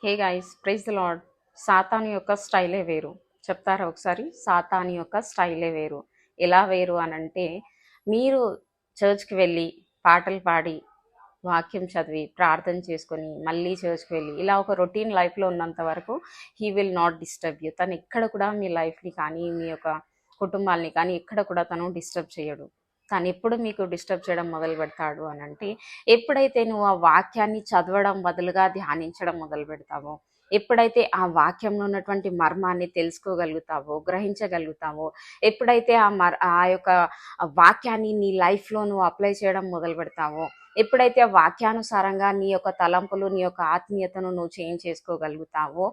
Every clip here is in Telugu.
Hey guys, praise the lord. సాతాను యొక్క స్టైలే వేరు. చెప్తారా ఒకసారి? సాతాను యొక్క స్టైలే వేరు. ఎలా వేరు అనంటే, మీరు చర్చ్కి వెళ్ళి పాటలు పాడి వాక్యం చదివి ప్రార్థన చేసుకొని మళ్ళీ చర్చ్కి వెళ్ళి ఇలా ఒక రొటీన్ లైఫ్లో ఉన్నంత వరకు he will not disturb you. తను ఎక్కడ కూడా మీ లైఫ్ని కానీ మీ యొక్క కుటుంబాల్ని కానీ ఎక్కడ కూడా తను డిస్టర్బ్ చేయడు. తను ఎప్పుడు మీకు డిస్టర్బ్ చేయడం మొదలు పెడతాడు అని అంటే, ఎప్పుడైతే నువ్వు ఆ వాక్యాన్ని చదవడం బదులుగా ధ్యానించడం మొదలు పెడతావో, ఎప్పుడైతే ఆ వాక్యంలో ఉన్నటువంటి మర్మాన్ని తెలుసుకోగలుగుతావో, గ్రహించగలుగుతావో, ఎప్పుడైతే ఆ యొక్క వాక్యాన్ని నీ లైఫ్లో నువ్వు అప్లై చేయడం మొదలు పెడతావో, ఎప్పుడైతే ఆ వాక్యానుసారంగా నీ యొక్క తలంపులు, నీ యొక్క ఆత్మీయతను నువ్వు చేంజ్ చేసుకోగలుగుతావో,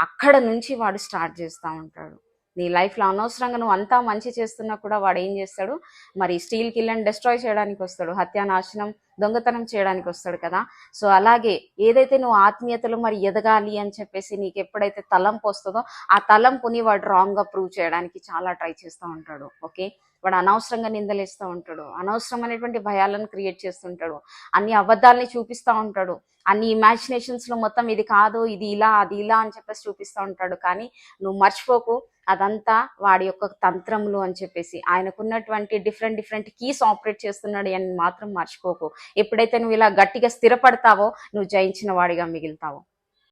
అక్కడ నుంచి వాడు స్టార్ట్ చేస్తూ ఉంటాడు. నీ లైఫ్లో అనవసరంగా నువ్వు అంతా మంచి చేస్తున్నా కూడా వాడు ఏం చేస్తాడు, మరి స్టీల్ కిల్లని డిస్ట్రాయ్ చేయడానికి వస్తాడు, హత్యానాశనం, దొంగతనం చేయడానికి వస్తాడు కదా. సో అలాగే ఏదైతే నువ్వు ఆత్మీయతలు మరి ఎదగాలి అని చెప్పేసి నీకు ఎప్పుడైతే తలంపు వస్తుందో, ఆ తలంపుని వాడు రాంగ్గా ప్రూవ్ చేయడానికి చాలా ట్రై చేస్తూ ఉంటాడు. ఓకే, వాడు అనవసరంగా నిందలేస్తూ ఉంటాడు, అనవసరమైనటువంటి భయాలను క్రియేట్ చేస్తుంటాడు, అన్ని అబద్ధాలని చూపిస్తూ ఉంటాడు, అన్ని ఇమాజినేషన్స్లో మొత్తం ఇది కాదు, ఇది ఇలా, అది ఇలా అని చెప్పేసి చూపిస్తూ ఉంటాడు. కానీ నువ్వు మర్చిపోకు, అదంతా వాడి యొక్క తంత్రములు అని చెప్పేసి, ఆయనకున్నటువంటి డిఫరెంట్ కీస్ ఆపరేట్ చేస్తున్నాడు అని మాత్రం మర్చిపోకు. ఎప్పుడైతే నువ్వు ఇలా గట్టిగా స్థిరపడతావో, నువ్వు జయించిన వాడిగా మిగులుతావు.